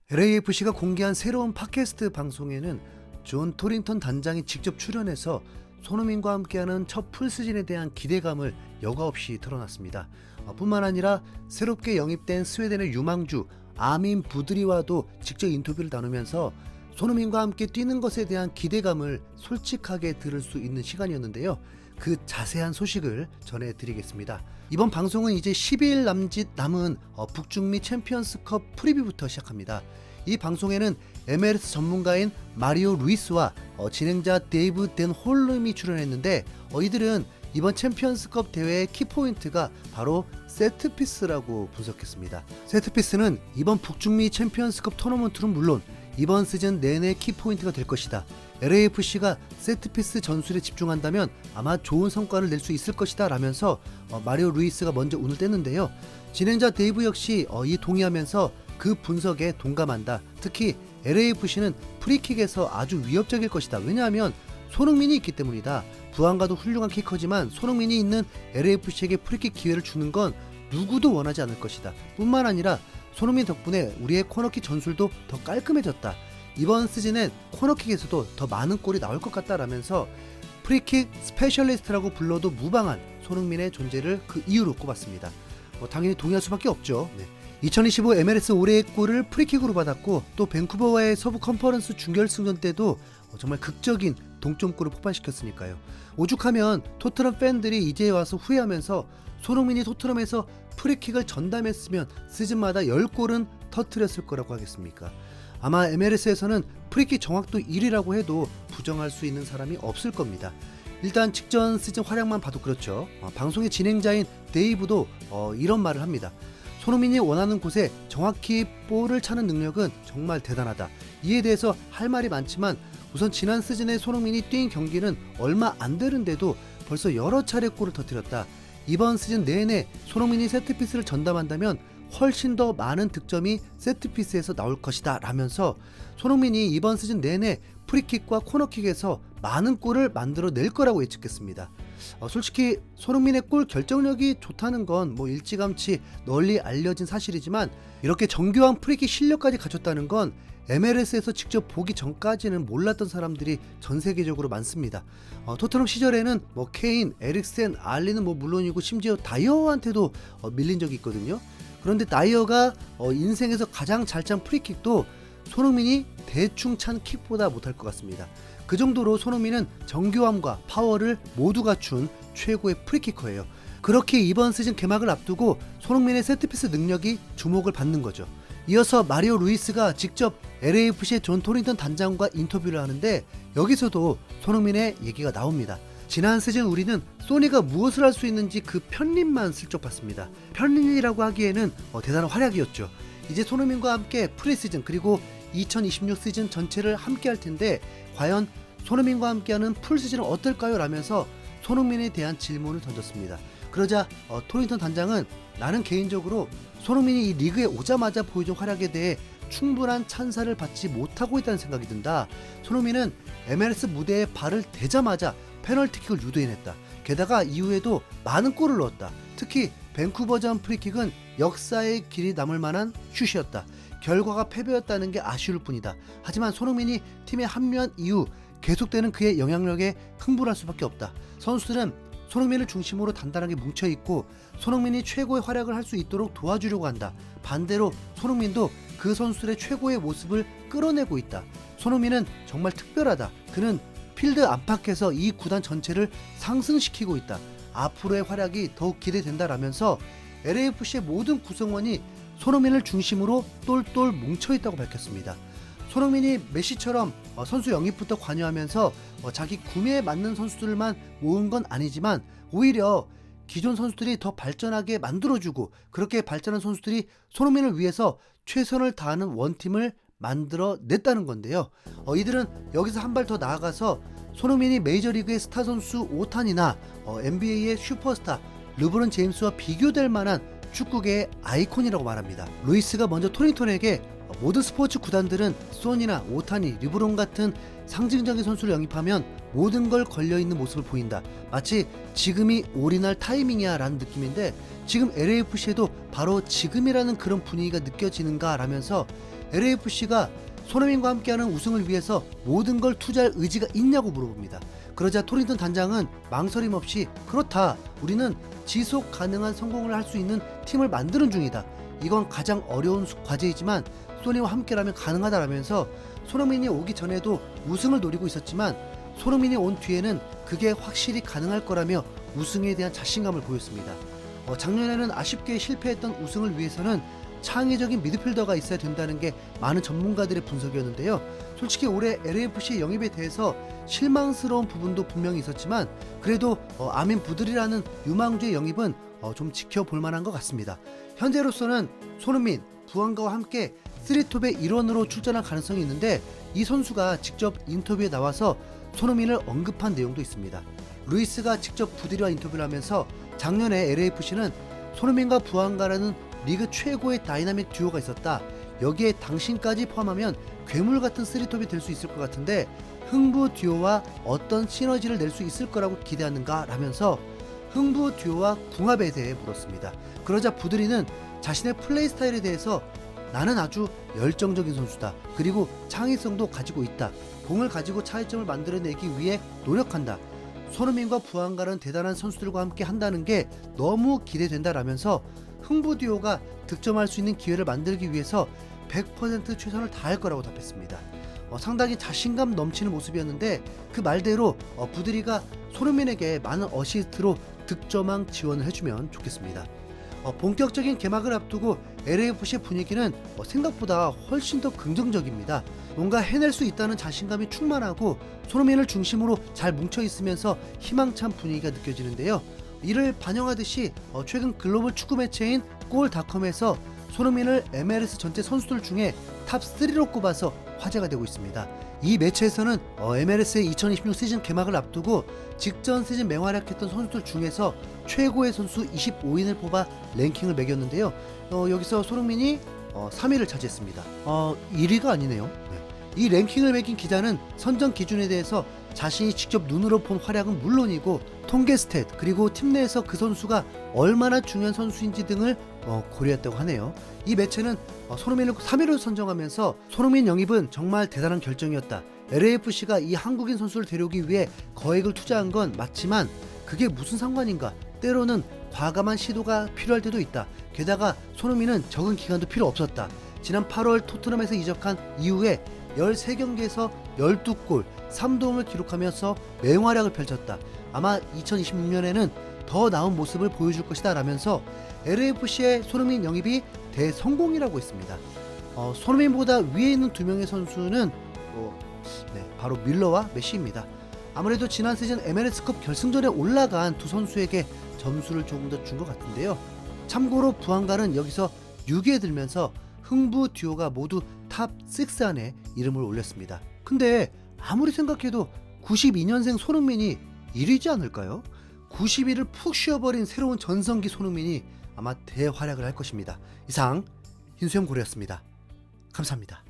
LAFC가 공개한 새로운 팟캐스트 방송에는 존 토링턴 단장이 직접 출연해서 손흥민과 함께하는 첫 풀시즌에 대한 기대감을 여과 없이 털어놨습니다. 뿐만 아니라 새롭게 영입된 스웨덴의 유망주 아민 부드리와도 직접 인터뷰를 나누면서 손흥민과 함께 뛰는 것에 대한 기대감을 솔직하게 들을 수 있는 시간이었는데요. 그 자세한 소식을 전해드리겠습니다. 이번 방송은 이제 12일 남은 북중미 챔피언스컵 프리뷰부터 시작합니다. 이 방송에는 MLS 전문가인 마리오 루이스와 진행자 데이브 댄 홀름이 출연했는데 이들은 이번 챔피언스컵 대회의 키포인트가 바로 세트피스라고 분석했습니다. 세트피스는 이번 북중미 챔피언스컵 토너먼트는 물론 이번 시즌 내내 키포인트가 될 것이다. LAFC가 세트피스 전술에 집중한다면 아마 좋은 성과를 낼 수 있을 것이다 라면서 마리오 루이스가 먼저 운을 뗐는데요. 진행자 데이브 역시 이 동의하면서 그 분석에 동감한다. 특히 LAFC는 프리킥에서 아주 위협적일 것이다. 왜냐하면 손흥민이 있기 때문이다. 부안가도 훌륭한 키커지만 손흥민이 있는 LAFC에게 프리킥 기회를 주는 건 누구도 원하지 않을 것이다. 뿐만 아니라 손흥민 덕분에 우리의 코너킥 전술도 더 깔끔해졌다. 이번 시즌엔 코너킥에서도 더 많은 골이 나올 것 같다라면서 프리킥 스페셜리스트라고 불러도 무방한 손흥민의 존재를 그 이유로 꼽았습니다. 당연히 동의할 수밖에 없죠. 2025 MLS 올해의 골을 프리킥으로 받았고 또 밴쿠버와의 서부 컨퍼런스 준결승전 때도 정말 극적인 동점골을 폭발시켰으니까요. 오죽하면 토트넘 팬들이 이제 와서 후회하면서 손흥민이 토트넘에서 프리킥을 전담했으면 시즌마다 10골은 터뜨렸을 거라고 하겠습니까? 아마 MLS에서는 프리킥 정확도 1위라고 해도 부정할 수 있는 사람이 없을 겁니다. 일단 직전 시즌 활약만 봐도 그렇죠. 방송의 진행자인 데이브도 이런 말을 합니다. 손흥민이 원하는 곳에 정확히 볼을 차는 능력은 정말 대단하다. 이에 대해서 할 말이 많지만 우선 지난 시즌에 손흥민이 뛴 경기는 얼마 안 되는데도 벌써 여러 차례 골을 터뜨렸다. 이번 시즌 내내 손흥민이 세트피스를 전담한다면 훨씬 더 많은 득점이 세트피스에서 나올 것이다 라면서 손흥민이 이번 시즌 내내 프리킥과 코너킥에서 많은 골을 만들어 낼 거라고 예측했습니다. 솔직히 손흥민의 골 결정력이 좋다는 건 일찌감치 널리 알려진 사실이지만 이렇게 정교한 프리킥 실력까지 갖췄다는 건 MLS에서 직접 보기 전까지는 몰랐던 사람들이 전 세계적으로 많습니다. 토트넘 시절에는 케인, 에릭센, 알리는 물론이고 심지어 다이어한테도 밀린 적이 있거든요. 그런데 다이어가 인생에서 가장 잘 찬 프리킥도 손흥민이 대충 찬 킥보다 못할 것 같습니다. 그 정도로 손흥민은 정교함과 파워를 모두 갖춘 최고의 프리키커예요. 그렇게 이번 시즌 개막을 앞두고 손흥민의 세트피스 능력이 주목을 받는 거죠. 이어서 마리오 루이스가 직접 LAFC의 존 토링턴 단장과 인터뷰를 하는데 여기서도 손흥민의 얘기가 나옵니다. 지난 시즌 우리는 소니가 무엇을 할 수 있는지 그 편린만 슬쩍 봤습니다. 편린이라고 하기에는 대단한 활약이었죠. 이제 손흥민과 함께 프리시즌 그리고 2026 시즌 전체를 함께 할 텐데 과연 손흥민과 함께하는 풀시즌은 어떨까요? 라면서 손흥민에 대한 질문을 던졌습니다. 그러자 토링턴 단장은 나는 개인적으로 손흥민이 이 리그에 오자마자 보여준 활약에 대해 충분한 찬사를 받지 못하고 있다는 생각이 든다. 손흥민은 MLS 무대에 발을 대자마자 페널티킥을 유도해냈다. 게다가 이후에도 많은 골을 넣었다. 특히 밴쿠버전 프리킥은 역사의 길이 남을 만한 슛이었다. 결과가 패배였다는 게 아쉬울 뿐이다. 하지만 손흥민이 팀에 합류한 이후 계속되는 그의 영향력에 흥분할 수밖에 없다. 선수들은 손흥민을 중심으로 단단하게 뭉쳐있고 손흥민이 최고의 활약을 할 수 있도록 도와주려고 한다. 반대로 손흥민도 그 선수들의 최고의 모습을 끌어내고 있다. 손흥민은 정말 특별하다. 그는 필드 안팎에서 이 구단 전체를 상승시키고 있다. 앞으로의 활약이 더욱 기대된다라면서 LAFC의 모든 구성원이 손흥민을 중심으로 똘똘 뭉쳐있다고 밝혔습니다. 손흥민이 메시처럼 선수 영입부터 관여하면서 자기 구매에 맞는 선수들만 모은 건 아니지만 오히려 기존 선수들이 더 발전하게 만들어주고 그렇게 발전한 선수들이 손흥민을 위해서 최선을 다하는 원팀을 만들어냈다는 건데요. 이들은 여기서 한 발 더 나아가서 손흥민이 메이저리그의 스타 선수 오탄이나 NBA의 슈퍼스타 르브론 제임스와 비교될 만한 축구계의 아이콘이라고 말합니다. 루이스가 먼저 토링턴에게 모든 스포츠 구단들은 손이나 오타니, 르브론 같은 상징적인 선수를 영입하면 모든 걸 걸려있는 모습을 보인다. 마치 지금이 올인할 타이밍이야 라는 느낌인데, 지금 LAFC에도 바로 지금이라는 그런 분위기가 느껴지는가 라면서 LAFC가 손흥민과 함께하는 우승을 위해서 모든 걸 투자할 의지가 있냐고 물어봅니다. 그러자 토린턴 단장은 망설임 없이 그렇다, 우리는 지속 가능한 성공을 할 수 있는 팀을 만드는 중이다. 이건 가장 어려운 과제이지만 소니와 함께라면 가능하다라면서 손흥민이 오기 전에도 우승을 노리고 있었지만 손흥민이 온 뒤에는 그게 확실히 가능할 거라며 우승에 대한 자신감을 보였습니다. 작년에는 아쉽게 실패했던 우승을 위해서는 창의적인 미드필더가 있어야 된다는 게 많은 전문가들의 분석이었는데요. 솔직히 올해 LAFC 영입에 대해서 실망스러운 부분도 분명히 있었지만 그래도 아민 부들이라는 유망주의 영입은 좀 지켜볼 만한 것 같습니다. 현재로서는 손흥민, 부안가와 함께 3톱의 일원으로 출전할 가능성이 있는데, 이 선수가 직접 인터뷰에 나와서 손흥민을 언급한 내용도 있습니다. 루이스가 직접 부들이와 인터뷰를 하면서 작년에 LAFC는 손흥민과 부안가라는 리그 최고의 다이나믹 듀오가 있었다. 여기에 당신까지 포함하면 괴물 같은 3톱이 될 수 있을 것 같은데 흥부 듀오와 어떤 시너지를 낼 수 있을 거라고 기대하는가 라면서 흥부 듀오와 궁합에 대해 물었습니다. 그러자 부드리는 자신의 플레이 스타일에 대해서 나는 아주 열정적인 선수다. 그리고 창의성도 가지고 있다. 공을 가지고 차이점을 만들어내기 위해 노력한다. 손흥민과 부안가는 대단한 선수들과 함께 한다는 게 너무 기대된다라면서 흥부 듀오가 득점할 수 있는 기회를 만들기 위해서 100% 최선을 다할 거라고 답했습니다. 상당히 자신감 넘치는 모습이었는데 그 말대로 부드리가 손흥민에게 많은 어시스트로 득점왕 지원을 해주면 좋겠습니다. 본격적인 개막을 앞두고 LAFC의 분위기는 생각보다 훨씬 더 긍정적입니다. 뭔가 해낼 수 있다는 자신감이 충만하고 손흥민을 중심으로 잘 뭉쳐있으면서 희망찬 분위기가 느껴지는데요. 이를 반영하듯이 최근 글로벌 축구 매체인 골닷컴에서 손흥민을 MLS 전체 선수들 중에 탑3로 꼽아서 화제가 되고 있습니다. 이 매체에서는 MLS의 2026 시즌 개막을 앞두고 직전 시즌 맹활약했던 선수들 중에서 최고의 선수 25인을 뽑아 랭킹을 매겼는데요. 여기서 손흥민이 3위를 차지했습니다. 1위가 아니네요. 네. 이 랭킹을 매긴 기자는 선정 기준에 대해서 자신이 직접 눈으로 본 활약은 물론이고 통계 스탯 그리고 팀 내에서 그 선수가 얼마나 중요한 선수인지 등을 고려했다고 하네요. 이 매체는 손흥민을 3위로 선정하면서 손흥민 영입은 정말 대단한 결정이었다. LAFC가 이 한국인 선수를 데려오기 위해 거액을 투자한 건 맞지만 그게 무슨 상관인가? 때로는 과감한 시도가 필요할 때도 있다. 게다가 손흥민은 적은 기간도 필요 없었다. 지난 8월 토트넘에서 이적한 이후에 13경기에서 12골, 3도움을 기록하면서 맹활약을 펼쳤다. 아마 2026년에는 더 나은 모습을 보여줄 것이다 라면서 LAFC의 손흥민 영입이 대성공이라고 했습니다. 손흥민보다 위에 있는 두 명의 선수는 바로 밀러와 메시입니다. 아무래도 지난 시즌 MLS컵 결승전에 올라간 두 선수에게 점수를 조금 더 준 것 같은데요. 참고로 부안가는 여기서 6위에 들면서 흥부 듀오가 모두 탑6 안에 이름을 올렸습니다. 근데 아무리 생각해도 92년생 손흥민이 1위지 않을까요? 90위를 푹 쉬어버린 새로운 전성기 손흥민이 아마 대활약을 할 것입니다. 이상 흰수염 고래였습니다. 감사합니다.